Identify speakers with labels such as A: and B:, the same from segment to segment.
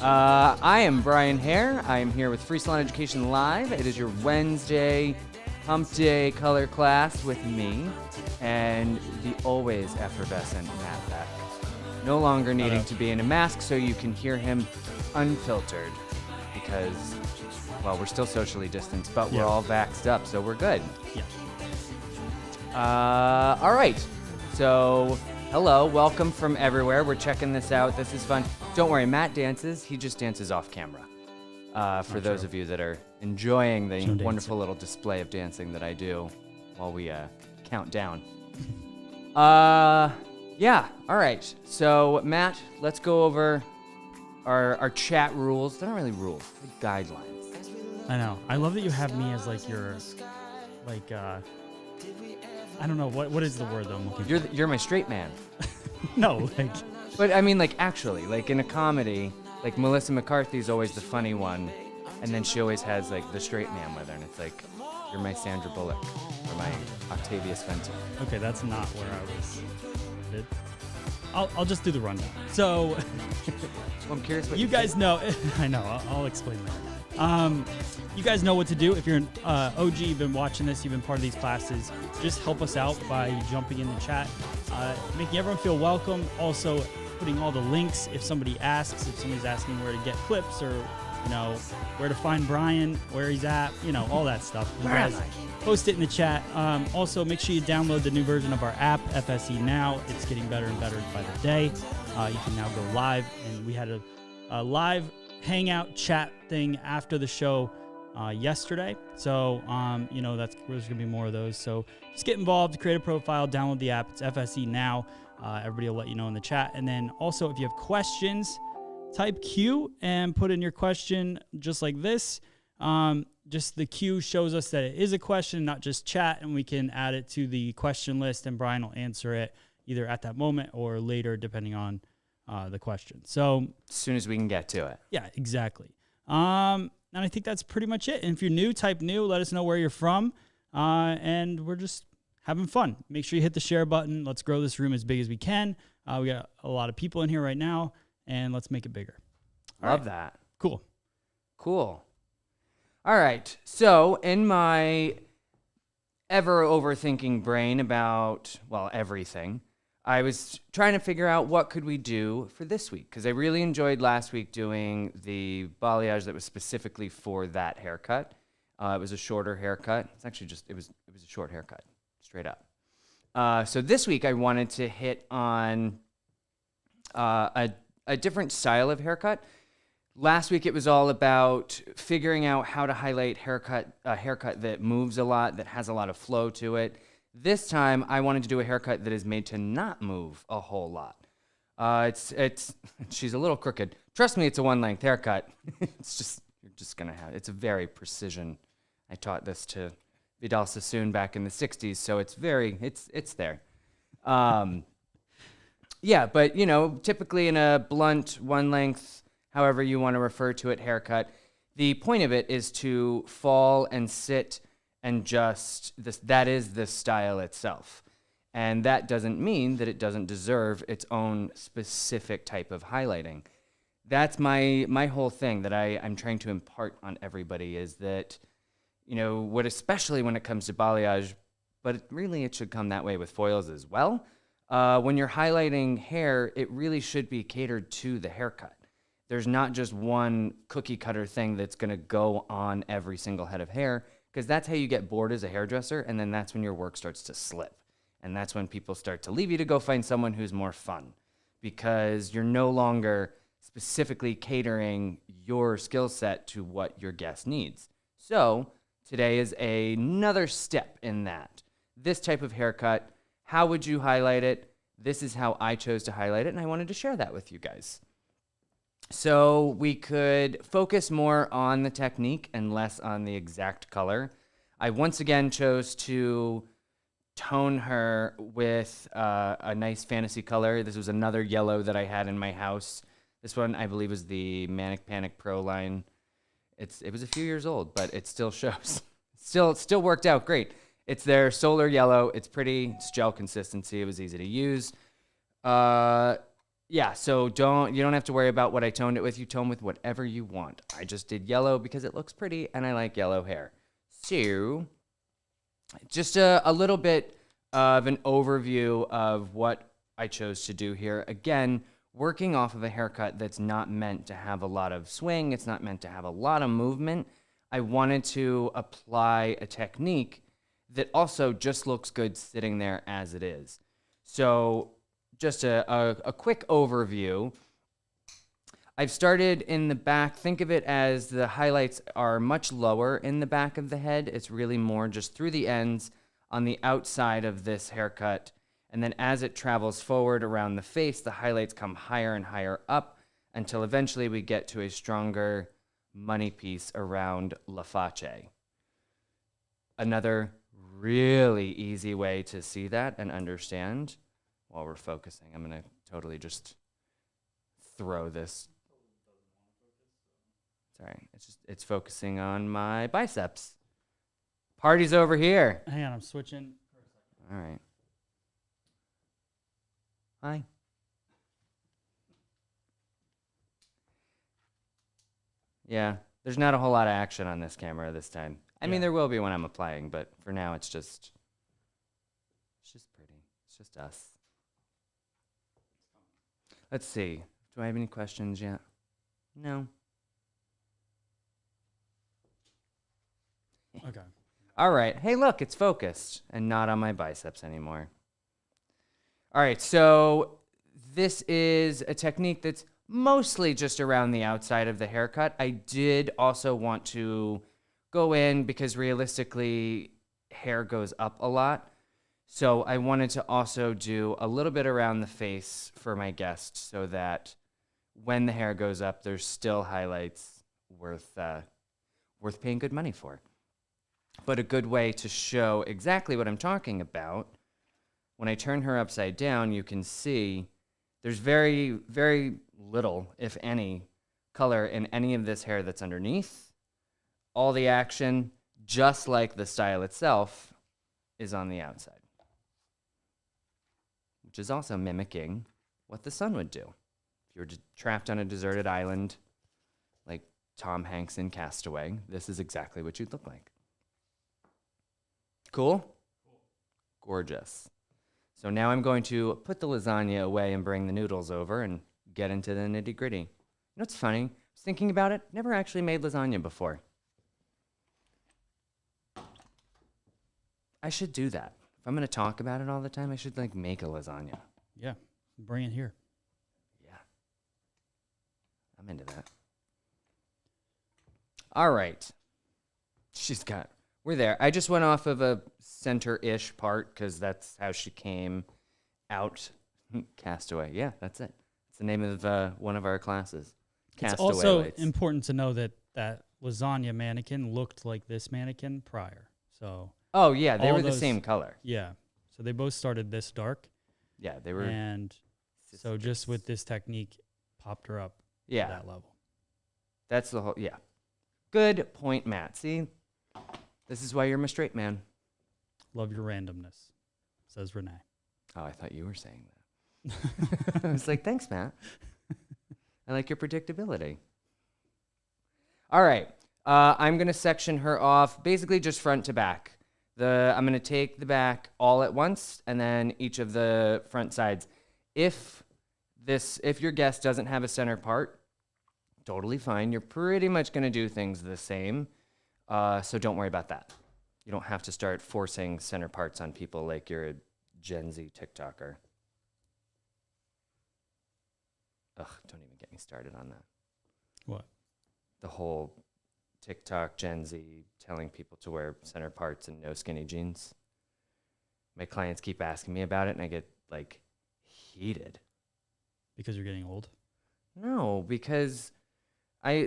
A: I am Brian Haire. I am here with Free Salon Education Live. It is your Wednesday Hump Day color class with me and the always effervescent Matt Beck. No longer needing to be in a mask so you can hear him unfiltered because, well, we're still socially distanced, but we're all vaxxed up, so we're good.
B: Yeah.
A: All right. So, hello, welcome from everywhere. We're checking this out. This is fun. Don't worry, Matt dances. He just dances off camera. For those of you that are enjoying the wonderful little display of dancing that I do while we count down. Yeah, all right. So, Matt, let's go over our chat rules. They're not really rules, they're guidelines.
B: I know. I love that you have me as like your, like, I don't know, what is the word though I'm looking for?
A: You're my straight man.
B: No, like.
A: But I mean, like, actually, like in a comedy, like Melissa McCarthy's always the funny one, and then she always has like the straight man with her, and it's like, you're my Sandra Bullock or my Octavia Spencer.
B: Okay, that's not where I was. I'll just do the rundown. So,
A: Well, I'm curious what
B: you guys know. I know. I'll explain later. You guys know what to do. If you're an OG, you've been watching this, you've been part of these classes, just help us out by jumping in the chat, making everyone feel welcome. Also, putting all the links if somebody asks, if somebody's asking where to get clips or, you know, where to find Brian, where he's at, you know, all that stuff. You guys post it in the chat. Also, make sure you download the new version of our app, FSE Now. It's getting better and better by the day. You can now go live, and we had a live hangout chat thing after the show yesterday. So, you know, there's going to be more of those. So just get involved, create a profile, download the app. It's FSE Now. Everybody will let you know in the chat. And then also, if you have questions, type Q and put in your question just like this. Just the Q shows us that it is a question, not just chat, and we can add it to the question list, and Brian will answer it either at that moment or later, depending on the question. So
A: as soon as we can get to it.
B: Yeah, exactly. And I think that's pretty much it. And if you're new, type new. Let us know where you're from. And we're just having fun. Make sure you hit the share button. Let's grow this room as big as we can. We got a lot of people in here right now, and let's make it bigger.
A: Love that.
B: Cool.
A: All right. So in my ever overthinking brain about, well, everything, I was trying to figure out what could we do for this week, because I really enjoyed last week doing the balayage that was specifically for that haircut. It was a shorter haircut. It's actually just, it was a short haircut, straight up. So this week I wanted to hit on a different style of haircut. Last week it was all about figuring out how to highlight a haircut that moves a lot, that has a lot of flow to it. This time I wanted to do a haircut that is made to not move a whole lot. She's a little crooked. Trust me, it's a one-length haircut. You're just gonna have, it's a very precision. I taught this to Vidal Sassoon back in the 60s, so it's there. Yeah, but you know, typically in a blunt, one-length, however you want to refer to it, haircut, the point of it is to fall and sit and just, that is the style itself. And that doesn't mean that it doesn't deserve its own specific type of highlighting. That's my whole thing that I'm trying to impart on everybody, is that, you know, especially when it comes to balayage, but it should come that way with foils as well. When you're highlighting hair, it really should be catered to the haircut. There's not just one cookie cutter thing that's going to go on every single head of hair, because that's how you get bored as a hairdresser, and then that's when your work starts to slip. And that's when people start to leave you to go find someone who's more fun, because you're no longer specifically catering your skill set to what your guest needs. So today is another step in that. This type of haircut, how would you highlight it? This is how I chose to highlight it, and I wanted to share that with you guys. So we could focus more on the technique and less on the exact color. I once again chose to tone her with a nice fantasy color. This was another yellow that I had in my house. This one, I believe, was the Manic Panic Pro line. It was a few years old, but it still shows. It still worked out great. It's their solar yellow. It's pretty. It's gel consistency. It was easy to use. Yeah, so you don't have to worry about what I toned it with. You tone with whatever you want. I just did yellow because it looks pretty and I like yellow hair. So just a little bit of an overview of what I chose to do here. Again, working off of a haircut that's not meant to have a lot of swing. It's not meant to have a lot of movement. I wanted to apply a technique that also just looks good sitting there as it is. So just a quick overview. I've started in the back. Think of it as the highlights are much lower in the back of the head. It's really more just through the ends on the outside of this haircut. And then as it travels forward around the face, the highlights come higher and higher up until eventually we get to a stronger money piece around La Face. Another really easy way to see that and understand while we're focusing. I'm going to totally just throw this. Sorry, it's focusing on my biceps. Party's over here.
B: Hang on, I'm switching.
A: All right. Hi. Yeah, there's not a whole lot of action on this camera this time. I mean, there will be when I'm applying, but for now it's just pretty. It's just us. Let's see. Do I have any questions yet? No.
B: Okay.
A: All right. Hey, look, it's focused and not on my biceps anymore. All right, so this is a technique that's mostly just around the outside of the haircut. I did also want to go in because realistically, hair goes up a lot. So I wanted to also do a little bit around the face for my guest so that when the hair goes up, there's still highlights worth paying good money for. But a good way to show exactly what I'm talking about, when I turn her upside down, you can see there's very, very little, if any, color in any of this hair that's underneath. All the action, just like the style itself, is on the outside, which is also mimicking what the sun would do. If you were trapped on a deserted island, like Tom Hanks in Castaway, this is exactly what you'd look like. Cool? Gorgeous. So now I'm going to put the lasagna away and bring the noodles over and get into the nitty-gritty. You know what's funny? I was thinking about it. Never actually made lasagna before. I should do that. If I'm going to talk about it all the time, I should make a lasagna.
B: Yeah, bring it here.
A: Yeah. I'm into that. All right. We're there. I just went off of a center-ish part because that's how she came out. Castaway. Yeah, that's it. It's the name of one of our classes. Castaway.
B: It's also
A: lights.
B: important to know that that lasagna mannequin looked like this mannequin prior. So.
A: Oh yeah, they were the same color.
B: Yeah. So they both started this dark.
A: Yeah, they were.
B: And so just with this technique, popped her up to that level.
A: That's the whole. Yeah. Good point, Matt. See. This is why you're my straight man.
B: Love your randomness, says Renee.
A: Oh, I thought you were saying that. I was like, thanks, Matt. I like your predictability. All right. I'm going to section her off basically just front to back. I'm going to take the back all at once and then each of the front sides. If your guest doesn't have a center part, totally fine. You're pretty much going to do things the same. So don't worry about that. You don't have to start forcing center parts on people like you're a Gen Z TikToker. Ugh, don't even get me started on that.
B: What?
A: The whole TikTok Gen Z telling people to wear center parts and no skinny jeans. My clients keep asking me about it and I get heated.
B: Because you're getting old?
A: No, because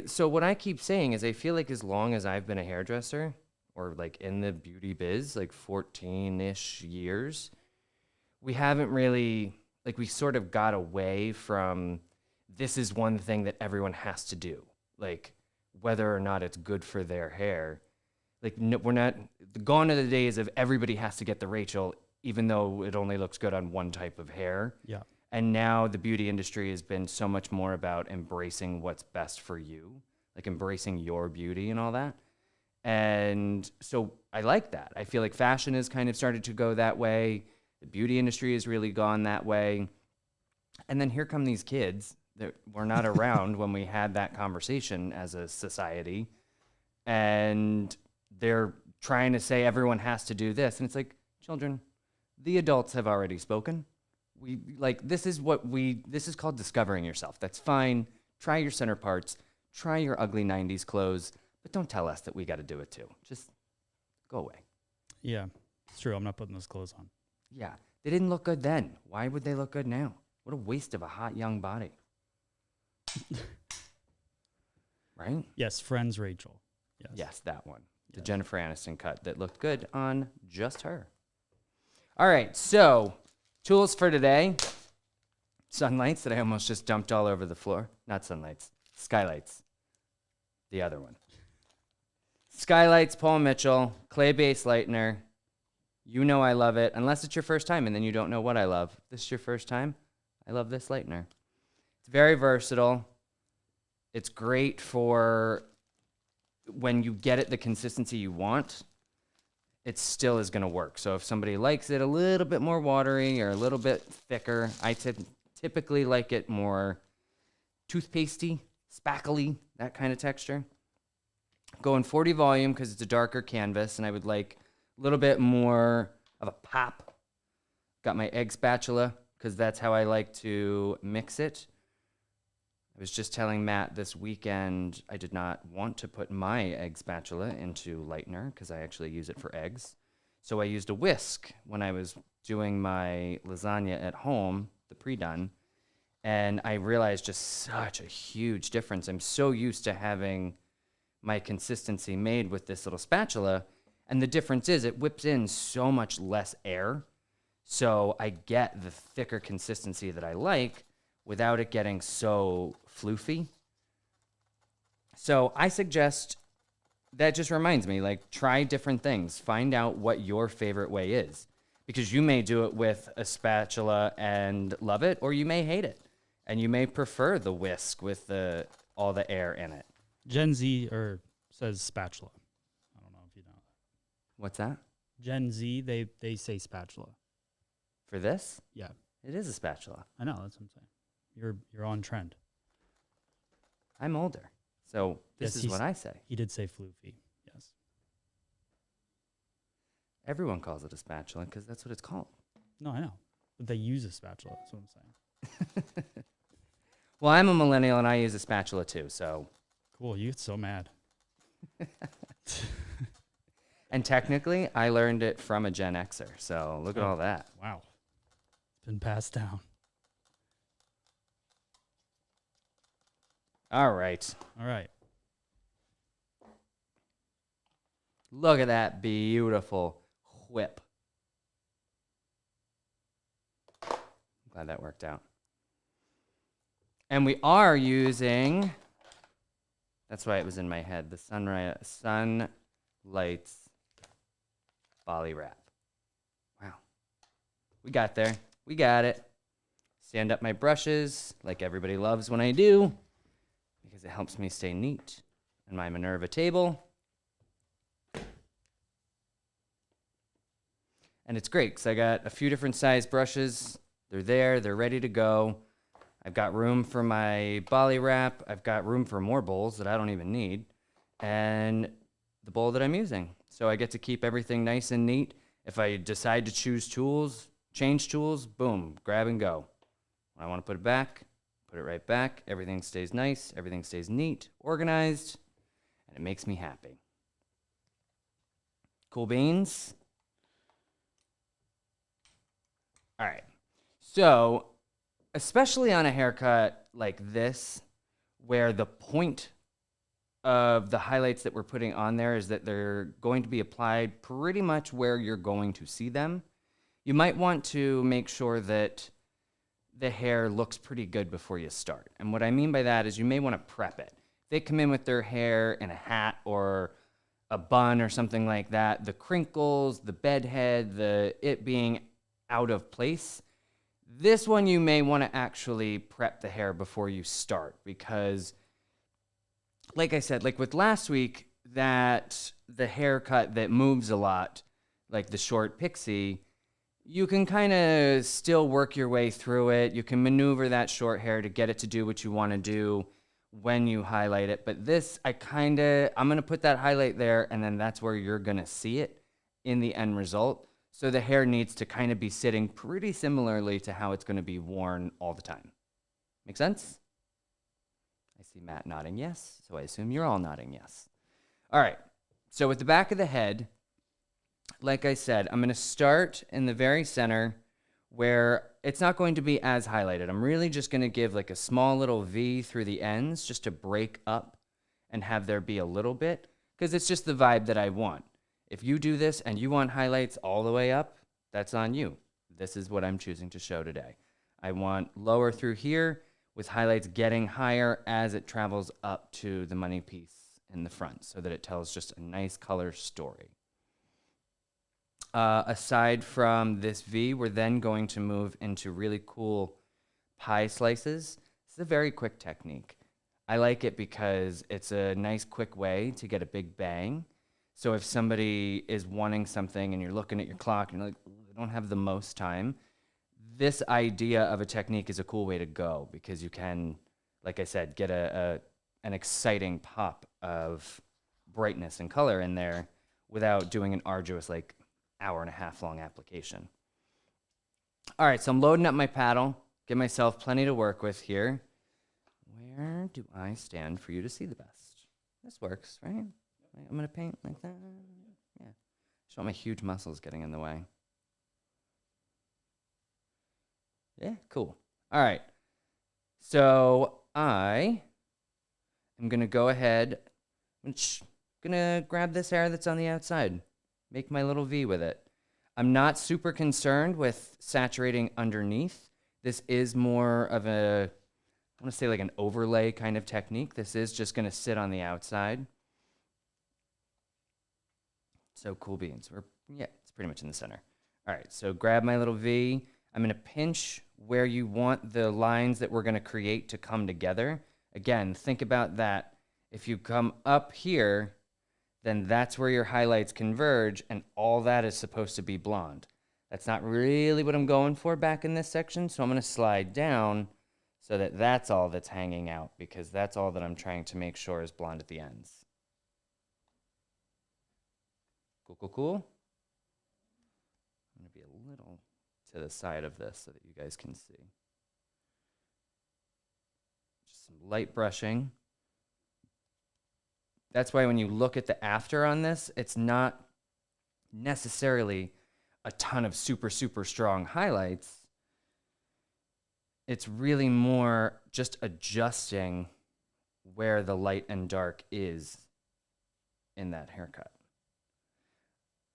A: so what I keep saying is I feel like as long as I've been a hairdresser or in the beauty biz, 14-ish years, we haven't really, we sort of got away from this is one thing that everyone has to do. Whether or not it's good for their hair. No, we're not, gone are the days of everybody has to get the Rachel, even though it only looks good on one type of hair.
B: Yeah.
A: And now the beauty industry has been so much more about embracing what's best for you, like embracing your beauty and all that. And so I like that. I feel like fashion has kind of started to go that way. The beauty industry has really gone that way. And then here come these kids that were not around when we had that conversation as a society. And they're trying to say everyone has to do this. And it's like, children, the adults have already spoken. This is called discovering yourself. That's fine. Try your center parts. Try your ugly 90s clothes. But don't tell us that we got to do it too. Just go away.
B: Yeah, it's true. I'm not putting those clothes on.
A: Yeah. They didn't look good then. Why would they look good now? What a waste of a hot young body. Right?
B: Yes, Friends Rachel.
A: Yes, that one. The Jennifer Aniston cut that looked good on just her. All right, so tools for today. Sunlights that I almost just dumped all over the floor. Not sunlights, skylights. The other one. Skylights, Paul Mitchell, clay base lightener. You know I love it, unless it's your first time and then you don't know what I love. This is your first time? I love this lightener. It's very versatile. It's great for when you get it the consistency you want. It still is going to work. So if somebody likes it a little bit more watery or a little bit thicker, I typically like it more toothpastey, spackly, that kind of texture. Going 40 volume because it's a darker canvas, and I would like a little bit more of a pop. Got my egg spatula because that's how I like to mix it. I was just telling Matt this weekend I did not want to put my egg spatula into lightener because I actually use it for eggs. So I used a whisk when I was doing my lasagna at home, the pre-done, and I realized just such a huge difference. I'm so used to having my consistency made with this little spatula, and the difference is it whips in so much less air, so I get the thicker consistency that I like without it getting so floofy. So I suggest, that just reminds me, like, try different things. Find out what your favorite way is, because you may do it with a spatula and love it, or you may hate it, and you may prefer the whisk with all the air in it.
B: Gen Z says spatula. I don't know if you know that.
A: What's that?
B: Gen Z, they say spatula.
A: For this?
B: Yeah.
A: It is a spatula.
B: I know, that's what I'm saying. You're on trend.
A: I'm older, so this is what I say.
B: He did say floofy, yes.
A: Everyone calls it a spatula because that's what it's called.
B: No, I know. But they use a spatula, that's what I'm saying.
A: Well, I'm a millennial and I use a spatula too, so.
B: Cool, you get so mad.
A: And technically, I learned it from a Gen Xer, so look at all that.
B: Wow. It's been passed down.
A: All right.
B: All right.
A: Look at that beautiful whip. Glad that worked out. And we are using, that's why it was in my head, the Sunlights Bali Wrap. Wow. We got there. We got it. Stand up my brushes like everybody loves when I do, because it helps me stay neat. And my Minerva table. And it's great because I got a few different size brushes. They're there. They're ready to go. I've got room for my Bali wrap. I've got room for more bowls that I don't even need. And the bowl that I'm using. So I get to keep everything nice and neat. If I decide to choose tools, change tools, boom, grab and go. When I want to put it back, put it right back. Everything stays nice. Everything stays neat, organized, and it makes me happy. Cool beans. All right. So, especially on a haircut like this, where the point of the highlights that we're putting on there is that they're going to be applied pretty much where you're going to see them, you might want to make sure that the hair looks pretty good before you start. And what I mean by that is you may want to prep it. If they come in with their hair in a hat or a bun or something like that, the crinkles, the bed head, it being out of place, This one you may want to actually prep the hair before you start because, like I said, like with last week, that the haircut that moves a lot, like the short pixie, you can kind of still work your way through it. You can maneuver that short hair to get it to do what you want to do when you highlight it. But this, I'm going to put that highlight there, and then that's where you're going to see it in the end result. So the hair needs to kind of be sitting pretty similarly to how it's going to be worn all the time. Make sense? I see Matt nodding yes, so I assume you're all nodding yes. All right, so with the back of the head, like I said, I'm going to start in the very center where it's not going to be as highlighted. I'm really just going to give like a small little V through the ends just to break up and have there be a little bit, because it's just the vibe that I want. If you do this and you want highlights all the way up, that's on you. This is what I'm choosing to show today. I want lower through here with highlights getting higher as it travels up to the money piece in the front so that it tells just a nice color story. Aside from this V, we're then going to move into really cool pie slices. This is a very quick technique. I like it because it's a nice quick way to get a big bang. So if somebody is wanting something and you're looking at your clock and you're like, I don't have the most time, this idea of a technique is a cool way to go because you can, like I said, get an exciting pop of brightness and color in there without doing an arduous, like, hour-and-a-half long application. All right, so I'm loading up my paddle, give myself plenty to work with here. Where do I stand for you to see the best? This works, right? I'm going to paint like that. Yeah. Just want my huge muscles getting in the way. Yeah, cool. All right. So I am going to go ahead. I'm going to grab this hair that's on the outside. Make my little V with it. I'm not super concerned with saturating underneath. This is more of a, I want to say like an overlay kind of technique. This is just going to sit on the outside. So cool beans. Yeah, it's pretty much in the center. All right, so grab my little V. I'm going to pinch where you want the lines that we're going to create to come together. Again, think about that. If you come up here, then that's where your highlights converge, and all that is supposed to be blonde. That's not really what I'm going for back in this section, so I'm going to slide down so that that's all that's hanging out, because that's all that I'm trying to make sure is blonde at the ends. Cool, cool, cool. I'm going to be a little to the side of this so that you guys can see. Just some light brushing. That's why when you look at the after on this, it's not necessarily a ton of super, super strong highlights. It's really more just adjusting where the light and dark is in that haircut.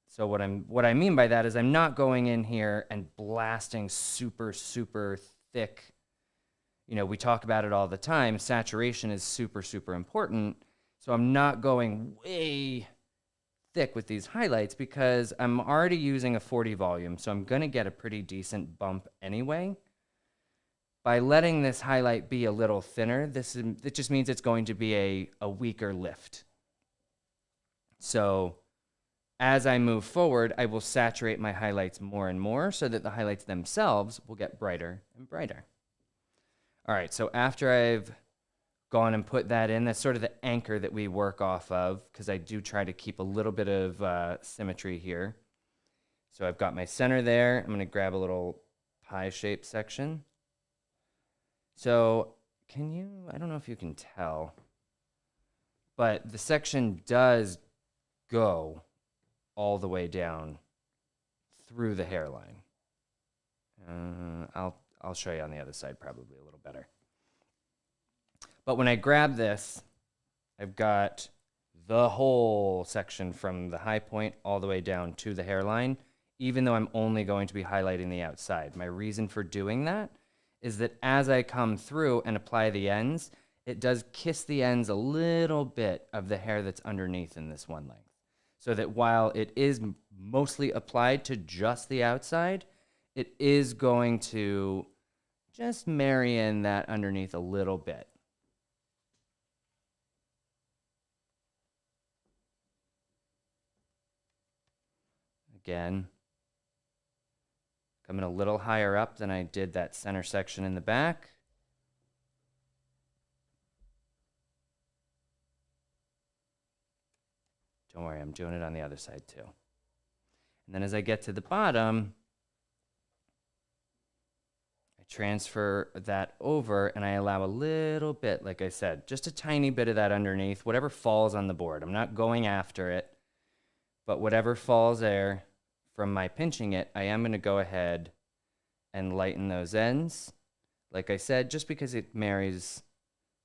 A: So what I mean by that is I'm not going in here and blasting super, super thick. You know, we talk about it all the time. Saturation is super, super important. So I'm not going way thick with these highlights because I'm already using a 40 volume, so I'm going to get a pretty decent bump anyway. By letting this highlight be a little thinner, it just means it's going to be a weaker lift. So as I move forward, I will saturate my highlights more and more so that the highlights themselves will get brighter and brighter. All right, so after I've gone and put that in, that's sort of the anchor that we work off of, because I do try to keep a little bit of symmetry here. So I've got my center there. I'm going to grab a little pie-shaped section. So I don't know if you can tell, but the section does go all the way down through the hairline. I'll show you on the other side probably a little better. But when I grab this, I've got the whole section from the high point all the way down to the hairline, even though I'm only going to be highlighting the outside. My reason for doing that is that as I come through and apply the ends, it does kiss the ends a little bit of the hair that's underneath in this one length. So that while it is mostly applied to just the outside, it is going to just marry in that underneath a little bit. Again, coming a little higher up than I did that center section in the back. Don't worry, I'm doing it on the other side too. And then as I get to the bottom, I transfer that over and I allow a little bit, like I said, just a tiny bit of that underneath, whatever falls on the board. I'm not going after it, but whatever falls there from my pinching it, I am going to go ahead and lighten those ends. Like I said, just because it marries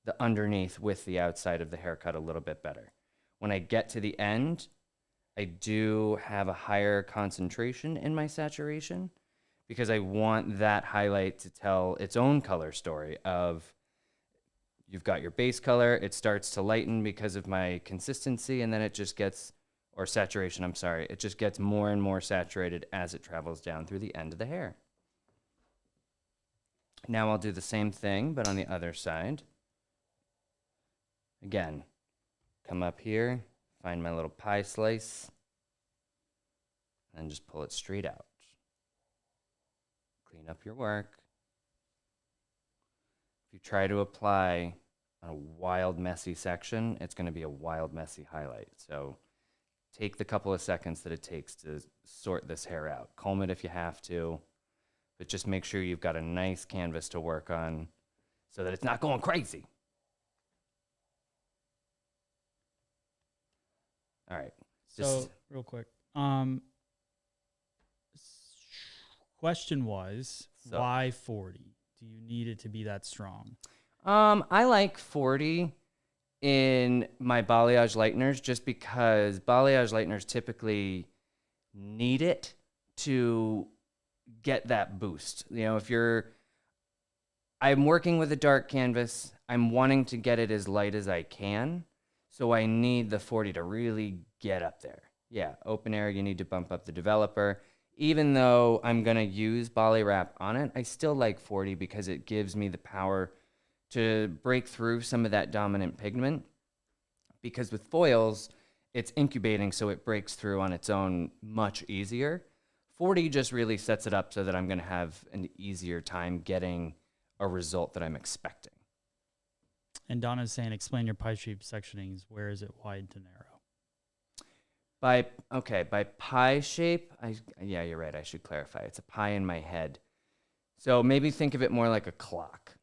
A: the underneath with the outside of the haircut a little bit better. When I get to the end, I do have a higher concentration in my saturation because I want that highlight to tell its own color story of you've got your base color, it starts to lighten because of my consistency, and then it just gets, or saturation, I'm sorry, it just gets more and more saturated as it travels down through the end of the hair. Now I'll do the same thing, but on the other side. Again, come up here, find my little pie slice, and just pull it straight out. Clean up your work. If you try to apply on a wild, messy section, it's going to be a wild, messy highlight. So take the couple of seconds that it takes to sort this hair out. Comb it if you have to, but just make sure you've got a nice canvas to work on so that it's not going crazy. All right.
B: So real quick, question was, why 40? Do you need it to be that strong?
A: I like 40 in my balayage lighteners just because balayage lighteners typically need it to get that boost. You know, I'm working with a dark canvas, I'm wanting to get it as light as I can, so I need the 40 to really get up there. Yeah, open air, you need to bump up the developer. Even though I'm going to use Bali Wrap on it, I still like 40 because it gives me the power to break through some of that dominant pigment. Because with foils, it's incubating, so it breaks through on its own much easier. 40 just really sets it up so that I'm going to have an easier time getting a result that I'm expecting.
B: And Donna's saying, explain your pie shape sectionings. Where is it wide to narrow?
A: By pie shape, yeah, you're right. I should clarify. It's a pie in my head. So maybe think of it more like a clock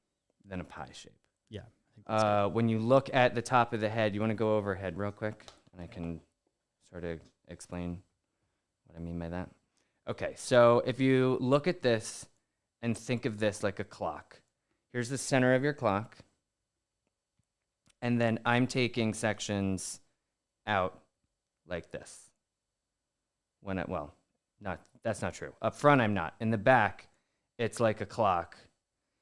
A: than a pie shape.
B: Yeah. I think that's
A: when you look at the top of the head, you want to go overhead real quick, and I can sort of explain what I mean by that. Okay, so if you look at this and think of this like a clock, here's the center of your clock, and then I'm taking sections out like this. That's not true. Up front, I'm not. In the back, it's like a clock.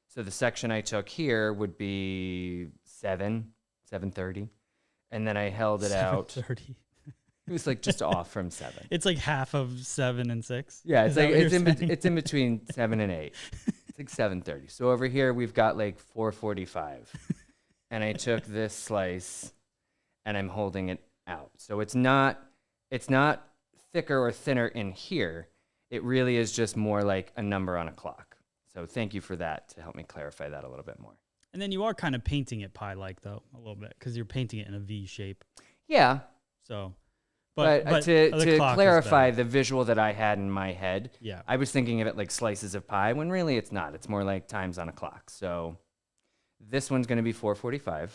A: So the section I took here would be 7:30, and then I held it out.
B: 7:30.
A: It was like just off from 7.
B: It's like half of 7 and 6.
A: Yeah, it's like it's in between 7 and 8. It's like 7:30. So over here we've got like 4:45, and I took this slice, and I'm holding it out. So it's not thicker or thinner in here. It really is just more like a number on a clock. So thank you for that to help me clarify that a little bit more.
B: And then you are kind of painting it pie-like though, a little bit, because you're painting it in a V shape.
A: Yeah.
B: So,
A: but to clarify the visual that I had in my head,
B: yeah,
A: I was thinking of it like slices of pie when really it's not. It's more like times on a clock. So this one's going to be 4:45.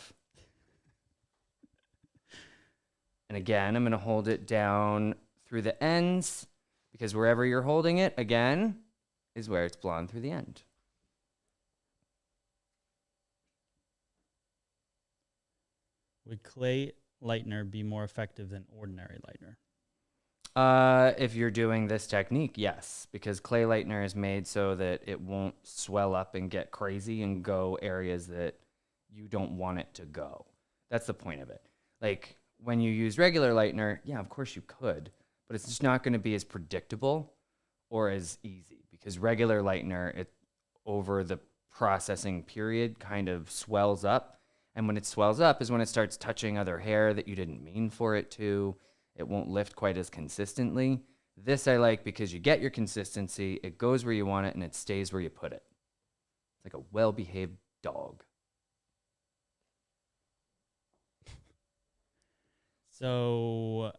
A: And again, I'm going to hold it down through the ends because wherever you're holding it, again, is where it's blonde through the end.
B: Would clay lightener be more effective than ordinary lightener?
A: If you're doing this technique, yes, because clay lightener is made so that it won't swell up and get crazy and go areas that you don't want it to go. That's the point of it. Like, when you use regular lightener, yeah, of course you could, but it's just not going to be as predictable or as easy because regular lightener, it over the processing period kind of swells up. And when it swells up is when it starts touching other hair that you didn't mean for it to. It won't lift quite as consistently. This I like because you get your consistency, it goes where you want it, and it stays where you put it. It's like a well-behaved dog.
B: So,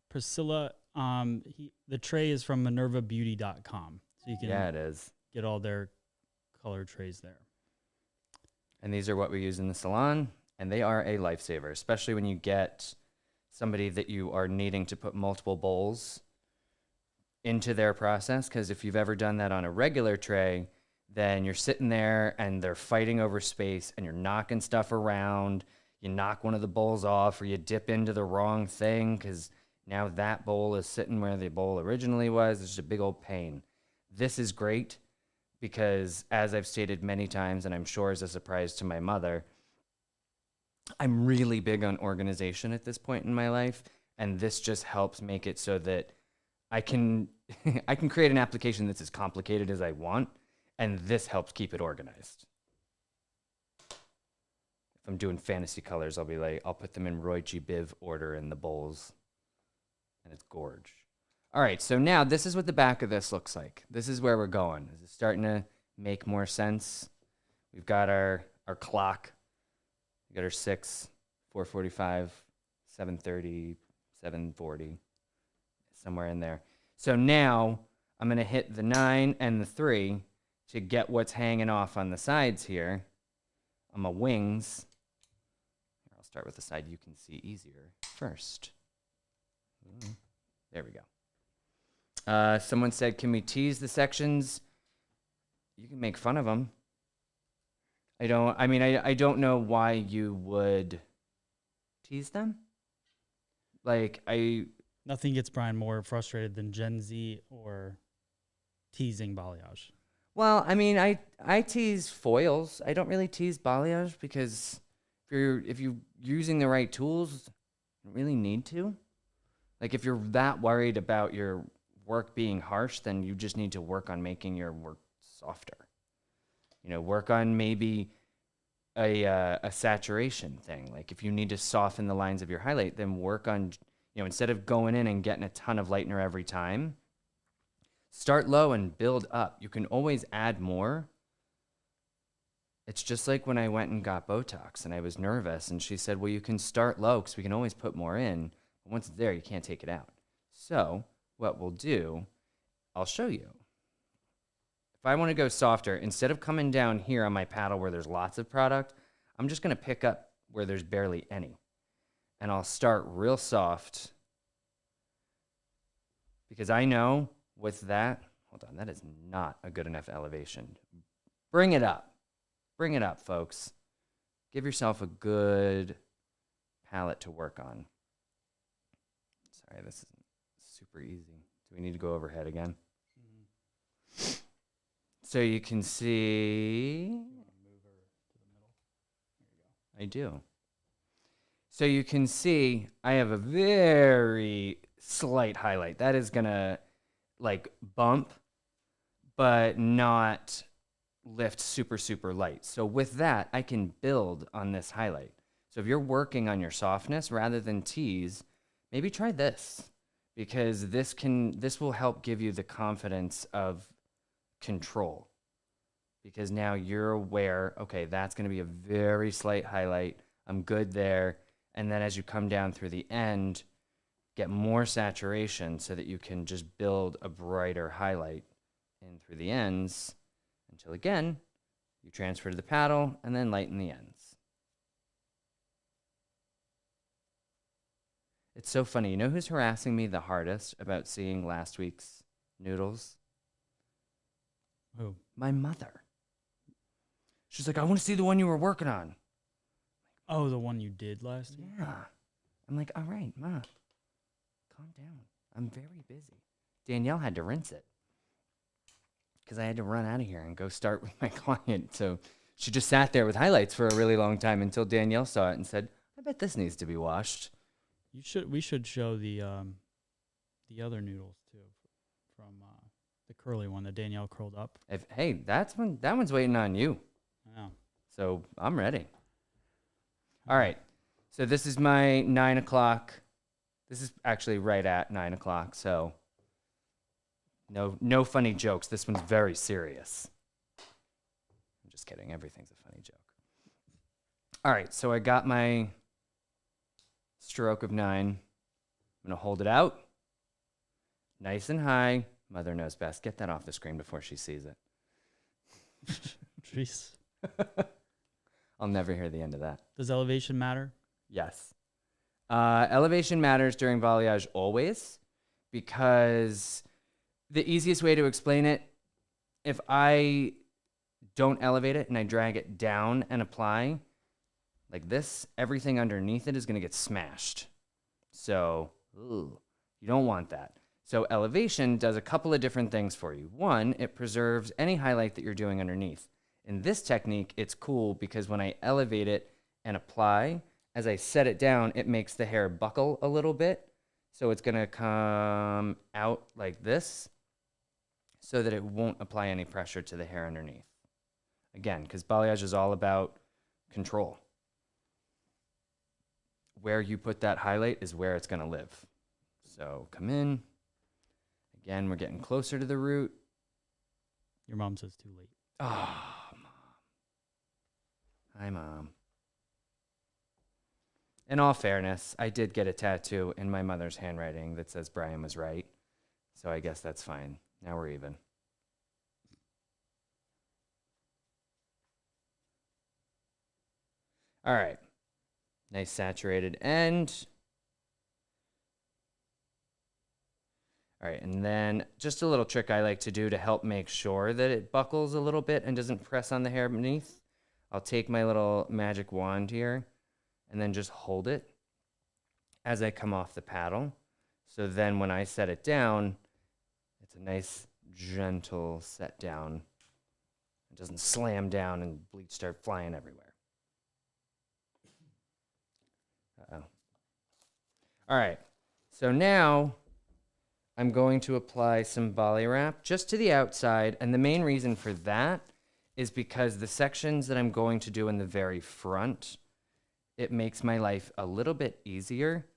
B: Priscilla, the tray is from minervabeauty.com. So you can
A: Yeah, it is.
B: get all their color trays there.
A: And these are what we use in the salon, and they are a lifesaver, especially when you get somebody that you are needing to put multiple bowls into their process, because if you've ever done that on a regular tray, then you're sitting there and they're fighting over space and you're knocking stuff around. You knock one of the bowls off or you dip into the wrong thing because now that bowl is sitting where the bowl originally was. It's just a big old pain. This is great because, as I've stated many times, and I'm sure is a surprise to my mother, I'm really big on organization at this point in my life, and this just helps make it so that I can I can create an application that's as complicated as I want, and this helps keep it organized. If I'm doing fantasy colors, I'll be like, I'll put them in Roy G. Biv order in the bowls, and it's gorge. All right, so now this is what the back of this looks like. This is where we're going. Is it starting to make more sense? We've got our clock. We got our 6, 4:45, 7:30, 7:40, somewhere in there. So now I'm going to hit the 9 and the 3 to get what's hanging off on the sides here on my wings. I'll start with the side you can see easier first. There we go. Someone said, can we tease the sections? You can make fun of them. I don't know why you would tease them.
B: Nothing gets Brian more frustrated than Gen Z or teasing balayage.
A: Well, I mean, I tease foils. I don't really tease balayage because if you're using the right tools, you don't really need to. Like, if you're that worried about your work being harsh, then you just need to work on making your work softer. Work on maybe a saturation thing. Like, if you need to soften the lines of your highlight, then work on, instead of going in and getting a ton of lightener every time, start low and build up. You can always add more. It's just like when I went and got Botox and I was nervous, and she said, well, you can start low because we can always put more in. But once it's there, you can't take it out. So what we'll do, I'll show you. If I want to go softer, instead of coming down here on my paddle where there's lots of product, I'm just going to pick up where there's barely any. And I'll start real soft because I know with that, hold on, that is not a good enough elevation. Bring it up. Bring it up, folks. Give yourself a good palette to work on. Sorry, this isn't super easy. Do we need to go overhead again? Mm-hmm. So you can see. You want to move her to the middle? There you go. I do. So you can see I have a very slight highlight. That is going to bump, but not lift super, super light. So with that, I can build on this highlight. So if you're working on your softness rather than tease, maybe try this, because this will help give you the confidence of control, because now you're aware, okay, that's going to be a very slight highlight. I'm good there. And then as you come down through the end, get more saturation so that you can just build a brighter highlight in through the ends until, again, you transfer to the paddle and then lighten the ends. It's so funny. You know who's harassing me the hardest about seeing last week's noodles?
B: Who?
A: My mother. She's like, I want to see the one you were working on.
B: Oh, the one you did last week?
A: Yeah. I'm like, all right, Ma, calm down. I'm very busy. Danielle had to rinse it because I had to run out of here and go start with my client. So she just sat there with highlights for a really long time until Danielle saw it and said, I bet this needs to be washed.
B: We should show the other noodles too, from The curly one that Danielle curled up.
A: Hey, that one's waiting on you.
B: I know.
A: So I'm ready. All right. So this is my 9 o'clock. This is actually right at 9 o'clock. So no funny jokes. This one's very serious. I'm just kidding. Everything's a funny joke. All right. So I got my stroke of 9. I'm going to hold it out. Nice and high. Mother knows best. Get that off the screen before she sees it.
B: Jeez.
A: I'll never hear the end of that.
B: Does elevation matter?
A: Yes. Elevation matters during balayage always, because the easiest way to explain it, if I don't elevate it and I drag it down and apply like this, everything underneath it is going to get smashed. So you don't want that. So elevation does a couple of different things for you. One, it preserves any highlight that you're doing underneath. In this technique, it's cool because when I elevate it and apply, as I set it down, it makes the hair buckle a little bit. So it's going to come out like this so that it won't apply any pressure to the hair underneath. Again, because balayage is all about control. Where you put that highlight is where it's going to live. So come in. Again, we're getting closer to the root.
B: Your mom says too late.
A: Oh, Mom. Hi, Mom. In all fairness, I did get a tattoo in my mother's handwriting that says Brian was right. So I guess that's fine. Now we're even. All right. Nice saturated end. All right, and then just a little trick I like to do to help make sure that it buckles a little bit and doesn't press on the hair beneath. I'll take my little magic wand here and then just hold it as I come off the paddle. So then when I set it down, it's a nice, gentle set down. It doesn't slam down and bleach start flying everywhere. Uh-oh. All right, so now I'm going to apply some Bali wrap just to the outside, and the main reason for that is because the sections that I'm going to do in the very front, it makes my life a little bit easier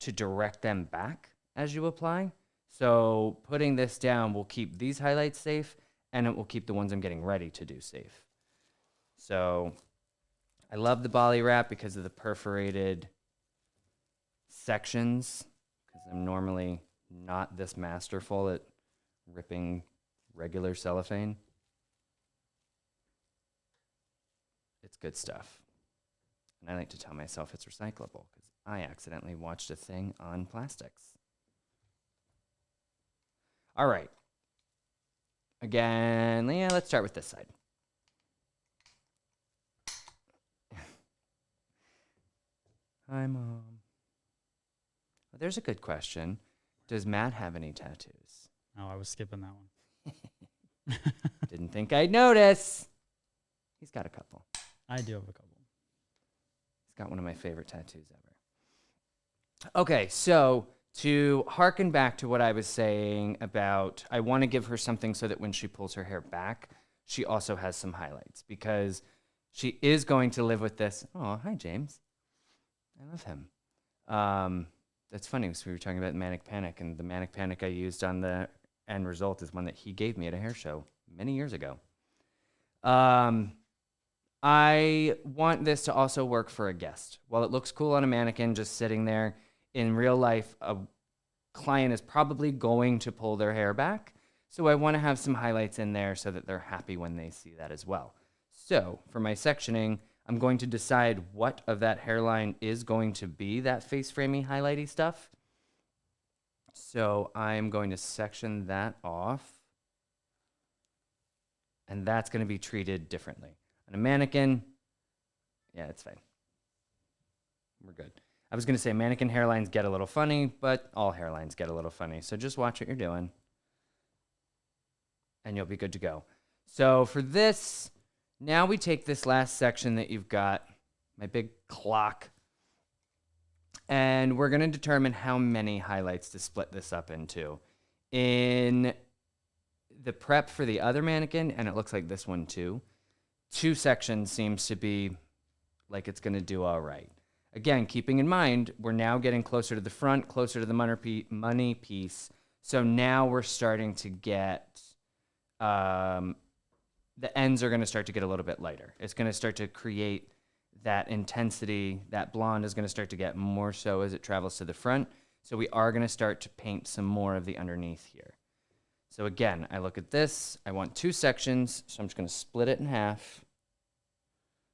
A: to direct them back as you apply. So putting this down will keep these highlights safe, and it will keep the ones I'm getting ready to do safe. So I love the Bali wrap because of the perforated sections, because I'm normally not this masterful at ripping regular cellophane. It's good stuff. And I like to tell myself it's recyclable because I accidentally watched a thing on plastics. All right. Again, yeah, let's start with this side. Hi, Mom. Well, there's a good question. Does Matt have any tattoos?
B: Oh, I was skipping that one.
A: Didn't think I'd notice. He's got a couple.
B: I do have a couple.
A: He's got one of my favorite tattoos ever. Okay, so to harken back to what I was saying about, I want to give her something so that when she pulls her hair back, she also has some highlights because she is going to live with this. Oh, hi, James. I love him. That's funny because we were talking about Manic Panic, and the Manic Panic I used on the end result is one that he gave me at a hair show many years ago. I want this to also work for a guest. While it looks cool on a mannequin just sitting there, in real life, a client is probably going to pull their hair back. So I want to have some highlights in there so that they're happy when they see that as well. So for my sectioning, I'm going to decide what of that hairline is going to be that face framey highlighty stuff. So I'm going to section that off. And that's going to be treated differently. On a mannequin, yeah, it's fine. We're good. I was going to say mannequin hairlines get a little funny, but all hairlines get a little funny. So just watch what you're doing, and you'll be good to go. So for this, now we take this last section that you've got, my big clock, and we're going to determine how many highlights to split this up into. In the prep for the other mannequin, and it looks like this one too, 2 sections seems to be like it's going to do all right. Again, keeping in mind, we're now getting closer to the front, closer to the money piece. So now we're starting to get, the ends are going to start to get a little bit lighter. It's going to start to create that intensity. That blonde is going to start to get more so as it travels to the front. So we are going to start to paint some more of the underneath here. So again, I look at this. I want 2 sections, so I'm just going to split it in half.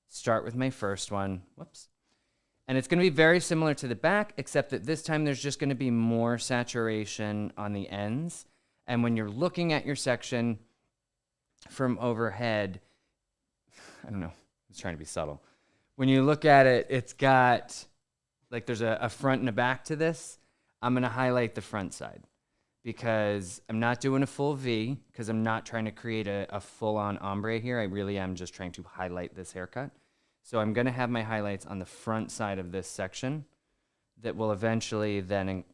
A: Start with my first one. Whoops. And it's going to be very similar to the back, except that this time there's just going to be more saturation on the ends. And when you're looking at your section from overhead, I don't know, I was trying to be subtle. When you look at it, it's got, like there's a front and a back to this. I'm going to highlight the front side because I'm not doing a full V because I'm not trying to create a full-on ombre here. I really am just trying to highlight this haircut. So I'm going to have my highlights on the front side of this section that will eventually then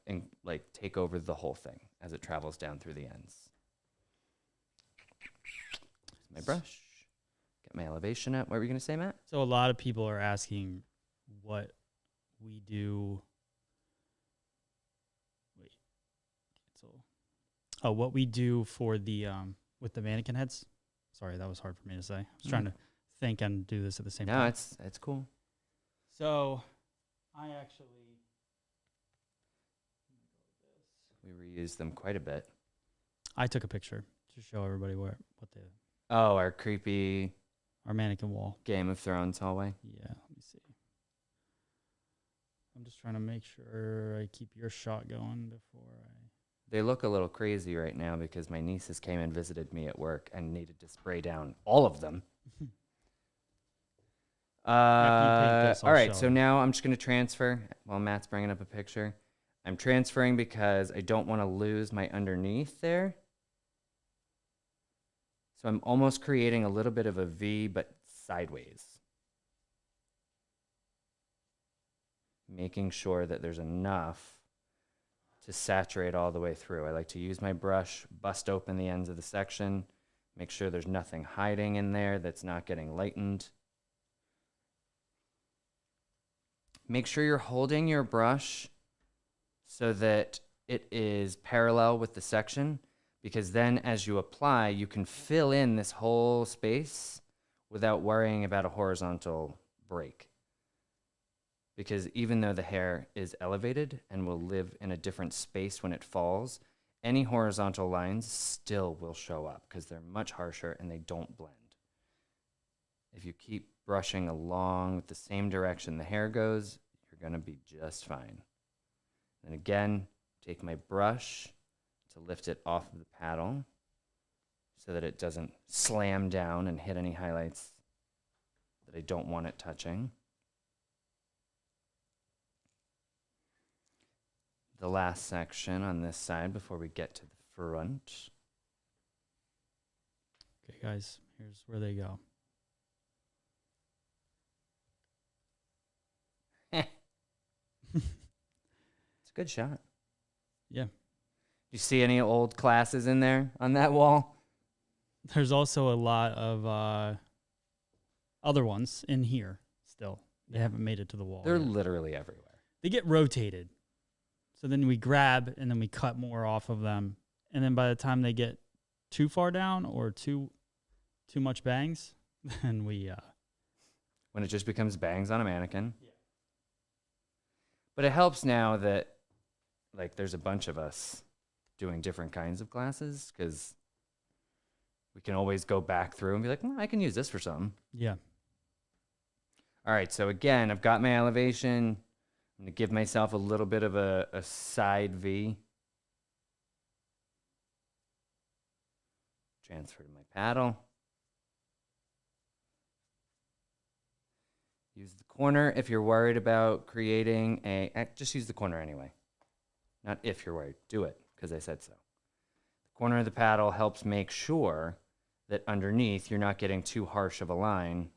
A: like take over the whole thing as it travels down through the ends. My brush. Get my elevation up. What were you going to say, Matt?
B: So a lot of people are asking what we do. Wait. Cancel. Oh, what we do for the with the mannequin heads. Sorry, that was hard for me to say. I was trying to think and do this at the same time.
A: No, it's cool.
B: So I actually
A: we reuse them quite a bit.
B: I took a picture to show everybody what the
A: our creepy
B: our mannequin wall.
A: Game of Thrones hallway.
B: Yeah, let me see. I'm just trying to make sure I keep your shot going before I.
A: They look a little crazy right now because my nieces came and visited me at work and needed to spray down all of them. All right, so now I'm just going to transfer while Matt's bringing up a picture. I'm transferring because I don't want to lose my underneath there. So I'm almost creating a little bit of a V, but sideways. Making sure that there's enough to saturate all the way through. I like to use my brush, bust open the ends of the section, make sure there's nothing hiding in there that's not getting lightened. Make sure you're holding your brush so that it is parallel with the section, because then as you apply, you can fill in this whole space without worrying about a horizontal break. Because even though the hair is elevated and will live in a different space when it falls, any horizontal lines still will show up because they're much harsher and they don't blend. If you keep brushing along with the same direction the hair goes, you're going to be just fine. And again, take my brush to lift it off of the paddle so that it doesn't slam down and hit any highlights that I don't want it touching. The last section on this side before we get to the front.
B: Okay, guys, here's where they go.
A: It's a good shot.
B: Yeah.
A: You see any old classes in there on that wall?
B: There's also a lot of other ones in here still. They haven't made it to the wall.
A: They're
B: yet.
A: literally everywhere.
B: They get rotated. So then we grab and then we cut more off of them. And then by the time they get too far down or too much bangs, then we...
A: when it just becomes bangs on a mannequin. Yeah. But it helps now that like there's a bunch of us doing different kinds of classes because we can always go back through and be like, I can use this for something.
B: Yeah.
A: All right, so again, I've got my elevation. I'm going to give myself a little bit of a side V. Transfer to my paddle. Use the corner if you're worried about creating just use the corner anyway. Not if you're worried, do it, because I said so. The corner of the paddle helps make sure that underneath you're not getting too harsh of a line.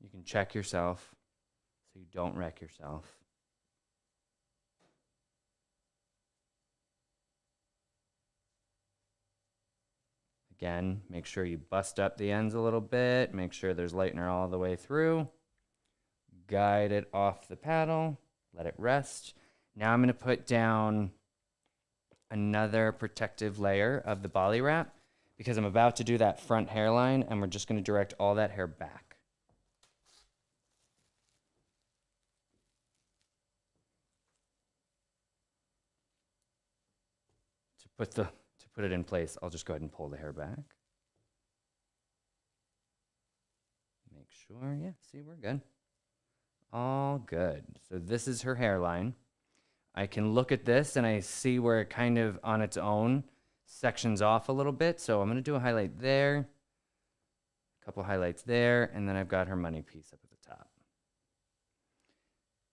A: You can check yourself so you don't wreck yourself. Again, make sure you bust up the ends a little bit. Make sure there's lightener all the way through. Guide it off the paddle. Let it rest. Now I'm going to put down another protective layer of the Bali wrap because I'm about to do that front hairline, and we're just going to direct all that hair back. To put it in place, I'll just go ahead and pull the hair back. Make sure, yeah, see, we're good. All good. So this is her hairline. I can look at this and I see where it kind of on its own sections off a little bit. So I'm going to do a highlight there, a couple highlights there, and then I've got her money piece up at the top.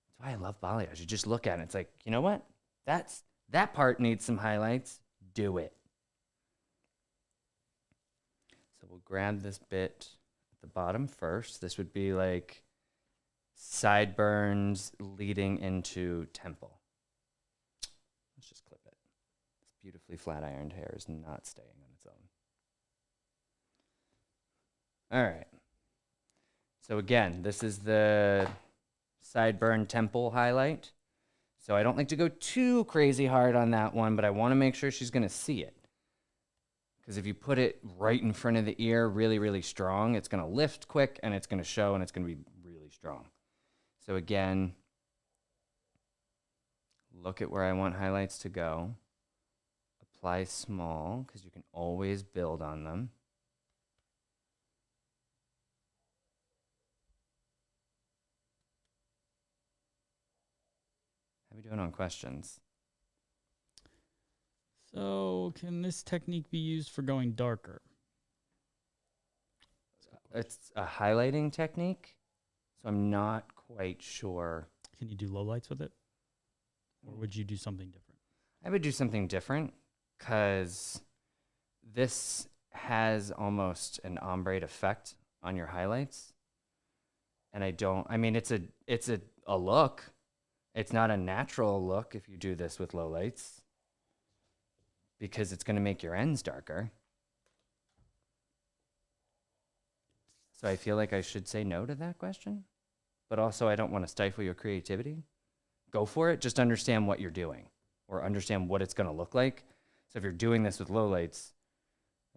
A: That's why I love balayage. You just look at it, it's like, you know what? That part needs some highlights. Do it. So we'll grab this bit at the bottom first. This would be like sideburns leading into temple. Let's just clip it. This beautifully flat ironed hair is not staying on its own. All right. So again, this is the sideburn temple highlight. So I don't like to go too crazy hard on that one, but I want to make sure she's going to see it. Because if you put it right in front of the ear really, really strong, it's going to lift quick and it's going to show and it's going to be really strong. So again, look at where I want highlights to go. Apply small because you can always build on them. How are we doing on questions?
B: So, can this technique be used for going darker?
A: It's a highlighting technique, so I'm not quite sure.
B: Can you do lowlights with it? Or would you do something different?
A: I would do something different because this has almost an ombre effect on your highlights. And I mean, it's a look. It's not a natural look if you do this with lowlights because it's going to make your ends darker. So I feel like I should say no to that question, but also I don't want to stifle your creativity. Go for it. Just understand what you're doing or understand what it's going to look like. So if you're doing this with lowlights,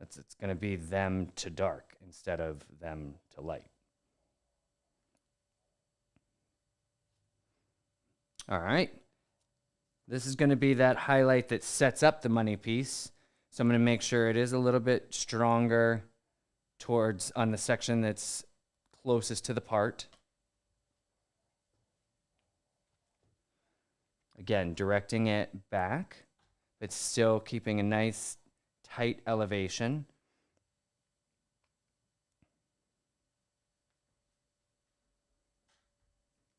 A: it's going to be them to dark instead of them to light. All right. This is going to be that highlight that sets up the money piece. So I'm going to make sure it is a little bit stronger towards on the section that's closest to the part. Again, directing it back, but still keeping a nice tight elevation.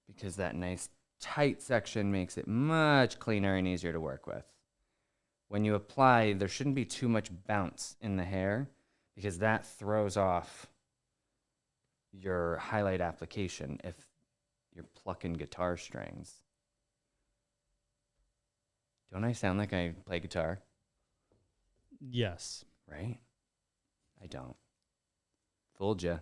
A: Because that nice tight section makes it much cleaner and easier to work with. When you apply, there shouldn't be too much bounce in the hair because that throws off your highlight application if you're plucking guitar strings. Don't I sound like I play guitar?
B: Yes.
A: Right? I don't. Fooled ya.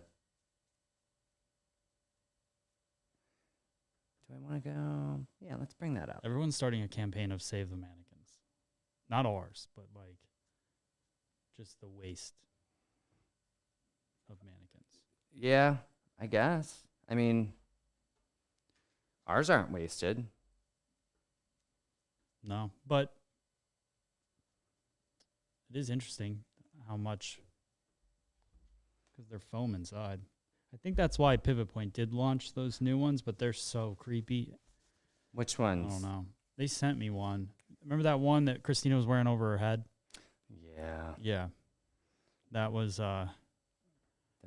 A: Do I want to go? Yeah, let's bring that up.
B: Everyone's starting a campaign of Save the Mannequins. Not ours, but like just the waste of mannequins.
A: Yeah, I guess. I mean, ours aren't wasted.
B: No, but it is interesting how much, because they're foam inside. I think that's why Pivot Point did launch those new ones, but they're so creepy.
A: Which ones?
B: I don't know. They sent me one. Remember that one that Christina was wearing over her head?
A: Yeah.
B: Yeah. That was
A: That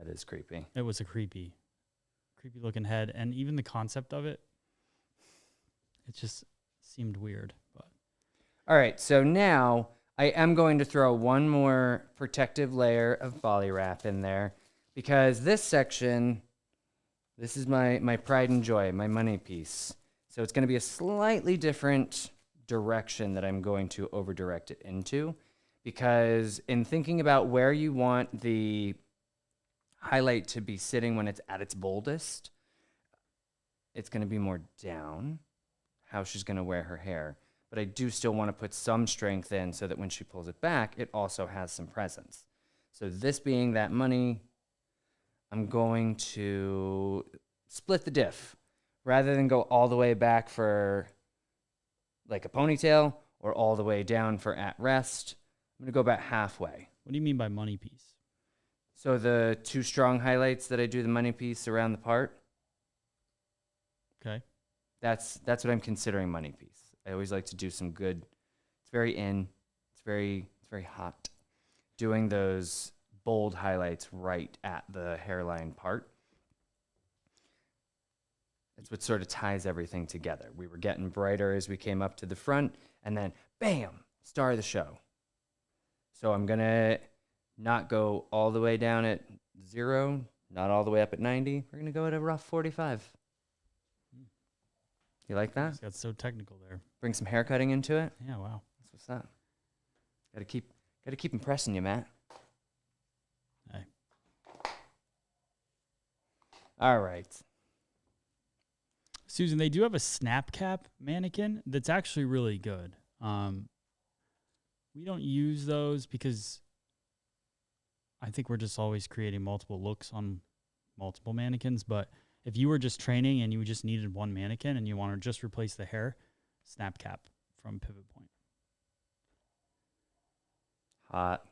A: is creepy.
B: it was a creepy looking head, and even the concept of it just seemed weird. But
A: All right, so now I am going to throw one more protective layer of Bali wrap in there because this section, this is my pride and joy, my money piece. So it's going to be a slightly different direction that I'm going to over direct it into because in thinking about where you want the highlight to be sitting when it's at its boldest, it's going to be more down, how she's going to wear her hair. But I do still want to put some strength in so that when she pulls it back, it also has some presence. So this being that money, I'm going to split the diff. Rather than go all the way back for like a ponytail or all the way down for at rest, I'm going to go about halfway.
B: What do you mean by money piece?
A: So the 2 strong highlights that I do the money piece around the part.
B: Okay.
A: That's what I'm considering money piece. I always like to do some good. It's very in. It's very hot. Doing those bold highlights right at the hairline part. That's what sort of ties everything together. We were getting brighter as we came up to the front, and then bam, star of the show. So I'm gonna not go all the way down at 0, not all the way up at 90. We're gonna go at a rough 45. You like that?
B: Got so technical there.
A: Bring some hair cutting into it.
B: Yeah, wow.
A: That's what's up. Gotta keep impressing you, Matt.
B: Hey.
A: All right.
B: Susan, they do have a snap cap mannequin that's actually really good. We don't use those because I think we're just always creating multiple looks on multiple mannequins. But if you were just training and you just needed one mannequin and you want to just replace the hair, snap cap from Pivot Point.
A: Hot.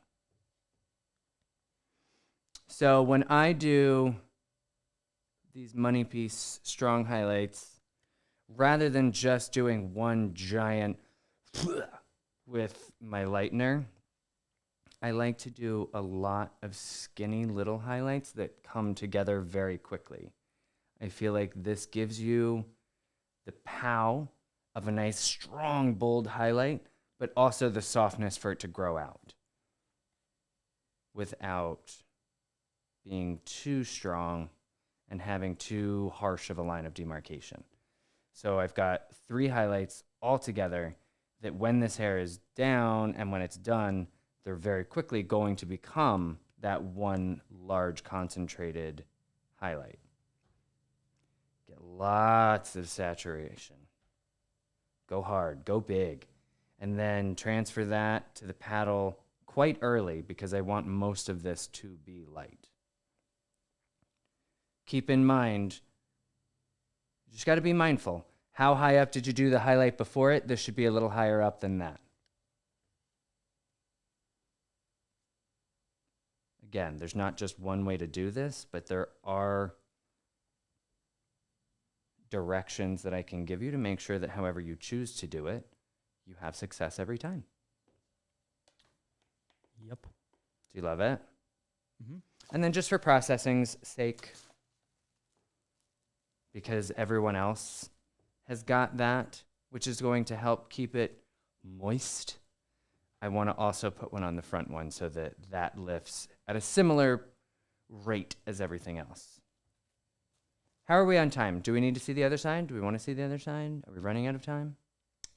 A: So when I do these money piece strong highlights, rather than just doing one giant with my lightener, I like to do a lot of skinny little highlights that come together very quickly. I feel like this gives you the pow of a nice, strong, bold highlight, but also the softness for it to grow out without being too strong and having too harsh of a line of demarcation. So I've got 3 highlights all together that when this hair is down and when it's done, they're very quickly going to become that one large concentrated highlight. Get lots of saturation. Go hard, go big. And then transfer that to the paddle quite early because I want most of this to be light. Keep in mind, you just got to be mindful. How high up did you do the highlight before it? This should be a little higher up than that. Again, there's not just one way to do this, but there are directions that I can give you to make sure that however you choose to do it, you have success every time.
B: Yep.
A: Do you love it?
B: Mm-hmm.
A: And then just for processing's sake, because everyone else has got that, which is going to help keep it moist, I want to also put one on the front one so that that lifts at a similar rate as everything else. How are we on time? Do we need to see the other side? Do we want to see the other side? Are we running out of time?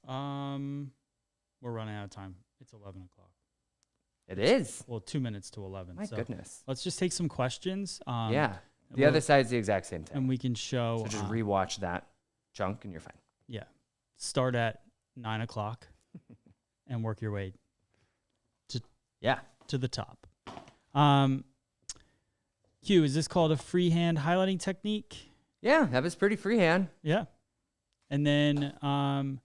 B: We're running out of time. It's 11 o'clock.
A: It is.
B: Well, 2 minutes to 11.
A: My goodness.
B: Let's just take some questions.
A: Yeah. The other side's the exact same thing.
B: And we can show.
A: So just rewatch that chunk and you're fine.
B: Yeah. Start at 9 o'clock and work your way to the top. Q, is this called a freehand highlighting technique?
A: Yeah, that was pretty freehand.
B: Yeah. And then,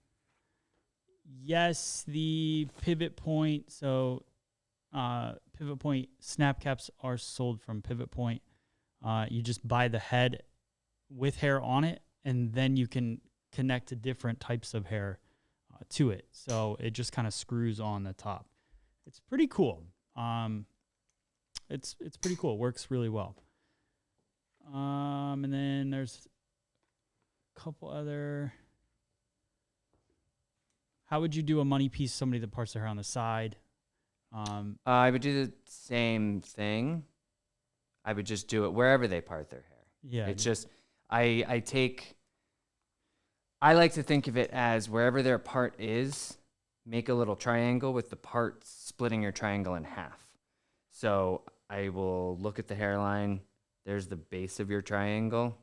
B: yes, the Pivot Point. So Pivot Point snap caps are sold from Pivot Point. You just buy the head with hair on it, and then you can connect different types of hair to it. So it just kind of screws on the top. It's pretty cool. It's pretty cool. It works really well. And then there's a couple other. How would you do a money piece? Somebody that parts their hair on the side.
A: I would do the same thing. I would just do it wherever they part their hair.
B: Yeah.
A: It's just, I like to think of it as wherever their part is, make a little triangle with the part splitting your triangle in half. So I will look at the hairline. There's the base of your triangle,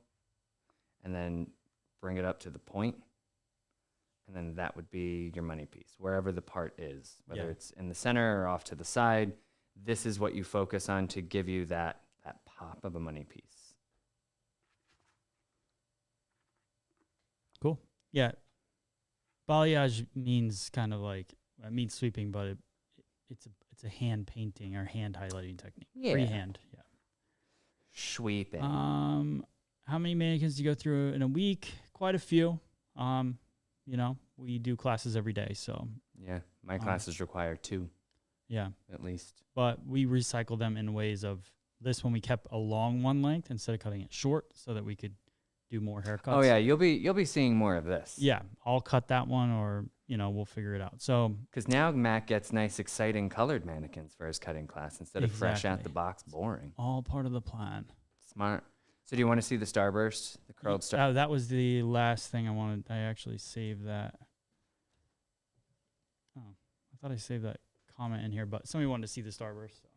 A: and then bring it up to the point, and then that would be your money piece, wherever the part is, whether it's in the center or off to the side. This is what you focus on to give you that pop of a money piece.
B: Cool. Yeah. Balayage means kind of like, it means sweeping, but it's a hand painting or hand highlighting technique.
A: Yeah.
B: Freehand. Yeah.
A: Sweeping.
B: How many mannequins do you go through in a week? Quite a few. We do classes every day, so.
A: Yeah, my classes require 2.
B: Yeah.
A: At least.
B: But we recycle them in ways of this one we kept a long one length instead of cutting it short so that we could do more haircuts.
A: Oh yeah, you'll be seeing more of this.
B: Yeah, I'll cut that one, or we'll figure it out. So
A: because now Matt gets nice, exciting colored mannequins for his cutting class instead of fresh out the box, boring.
B: All part of the plan.
A: Smart. So do you want to see the starburst, the curled star?
B: That was the last thing I wanted. I actually saved that. Oh, I thought I saved that comment in here, but somebody wanted to see the starburst. So.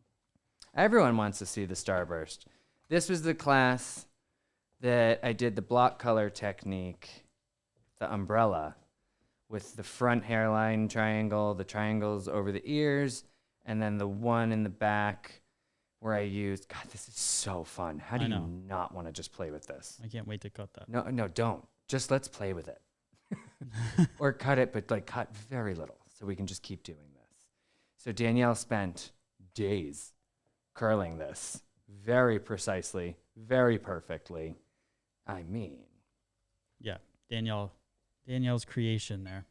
A: Everyone wants to see the starburst. This was the class that I did the block color technique, the umbrella, with the front hairline triangle, the triangles over the ears, and then the one in the back where I used, God, this is so fun. How do you not want to just play with this?
B: I can't wait to cut that.
A: No, don't. Just let's play with it. Or cut it, but like cut very little so we can just keep doing this. So Danielle spent days curling this very precisely, very perfectly. I mean.
B: Yeah, Danielle's creation there.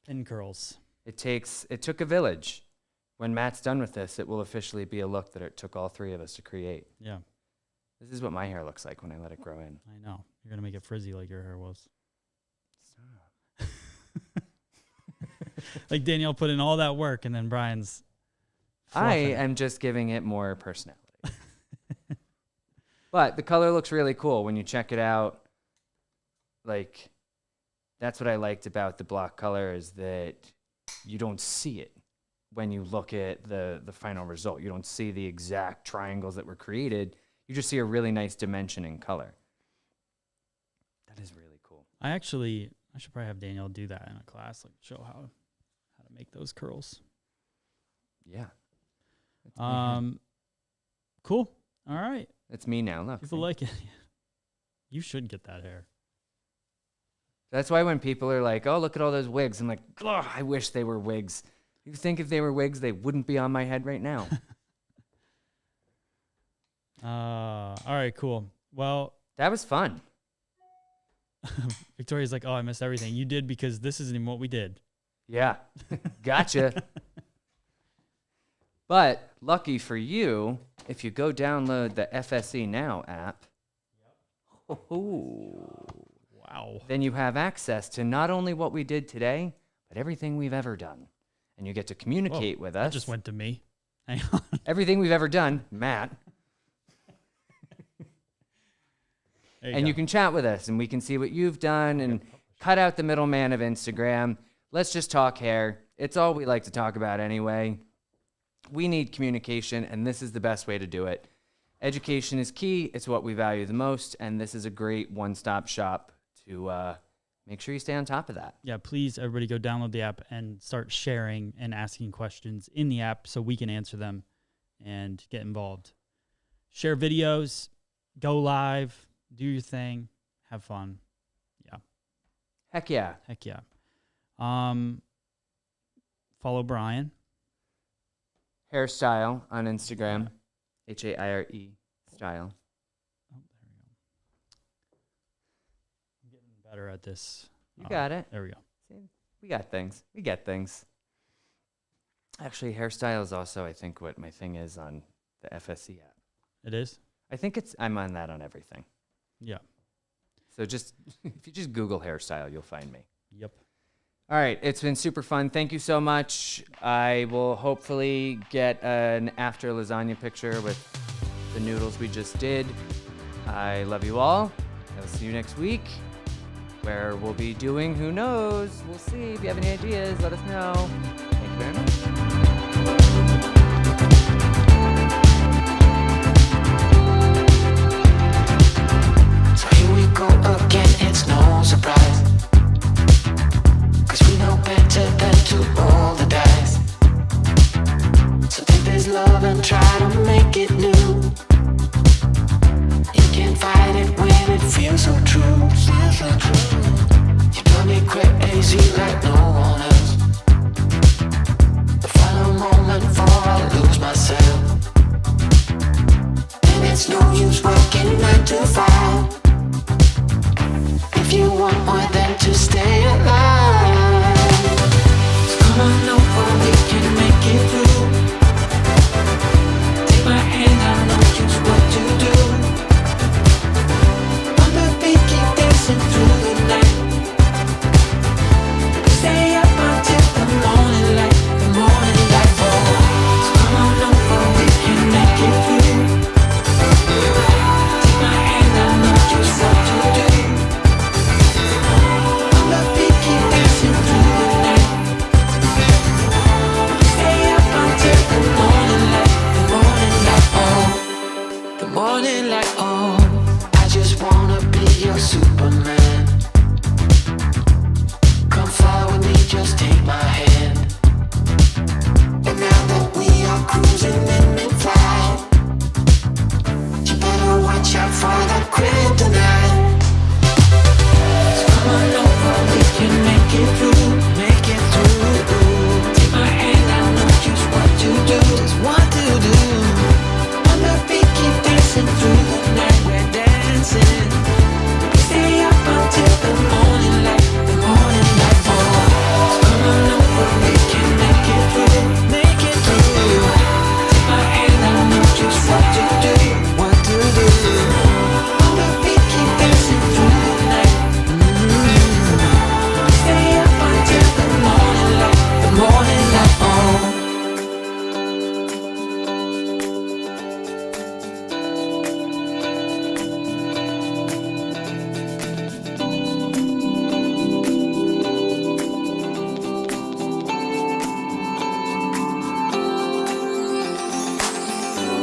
B: Pin curls.
A: It took a village. When Matt's done with this, it will officially be a look that it took all 3 of us to create.
B: Yeah.
A: This is what my hair looks like when I let it grow in.
B: I know. You're going to make it frizzy like your hair was.
A: Stop.
B: Like Danielle put in all that work, and then Brian's
A: I am just giving it more personality. But the color looks really cool when you check it out. Like, that's what I liked about the block color, is that you don't see it when you look at the final result. You don't see the exact triangles that were created. You just see a really nice dimension in color. That is really cool.
B: I should probably have Danielle do that in a class, like show how to make those curls.
A: Yeah.
B: Cool. All right.
A: It's me now. Look.
B: People like it. You should get that hair.
A: That's why when people are like, "Oh, look at all those wigs," I'm like, "Oh, I wish they were wigs." You think if they were wigs, they wouldn't be on my head right now.
B: All right, cool. Well,
A: that was fun.
B: Victoria's like, "Oh, I missed everything." You did, because this isn't even what we did.
A: Yeah. Gotcha. But lucky for you, if you go download the FSE Now app,
B: wow,
A: then you have access to not only what we did today, but everything we've ever done. And you get to communicate with us.
B: That just went to me. Hang on.
A: Everything we've ever done, Matt. You can chat with us, and we can see what you've done, and cut out the middleman of Instagram. Let's just talk hair. It's all we like to talk about anyway. We need communication, and this is the best way to do it. Education is key. It's what we value the most, and this is a great one-stop shop to make sure you stay on top of that.
B: Yeah, please, everybody go download the app and start sharing and asking questions in the app so we can answer them and get involved. Share videos, go live, do your thing, have fun. Yeah.
A: Heck yeah.
B: Heck yeah. Follow Brian.
A: Hairstyle on Instagram. Haire style.
B: Oh, there we go. I'm getting better at this.
A: You got it.
B: There we go.
A: See, we got things. We get things. Actually, hairstyle is also, I think, what my thing is on the FSE app.
B: It is?
A: I think I'm on that on everything.
B: Yeah.
A: So just if you just Google hairstyle, you'll find me.
B: Yep.
A: All right, it's been super fun. Thank you so much. I will hopefully get an after lasagna picture with the noodles we just did. I love you all. I'll see you next week. where we'll be doing, who knows? We'll see. If you have any ideas, let us know. Thank you very much.
C: So here we go again, it's no surprise, 'cause we know better than to roll the dice. So take this love and try to make it new. You can't fight it when it feels so true. You drive me crazy like no one else. The final moment before I lose myself. And it's no use working 9 to 5 if you want more than to stay alive. So come on over, we can make it through. Take my hand, I know just what to do. On the beat, keep dancing through the night. We stay up until the morning light, the morning light. Oh, so come on over, we can make it through. Take my hand, I know just what to do. On the beat, keep dancing through the night. We stay up until the morning light, the morning light. Oh, the morning light. Oh, I just wanna be your Superman. Come fly with me, just take my hand. And now that we are cruising in mid-flight, you better watch out for that kryptonite. So come on over, we can make it through.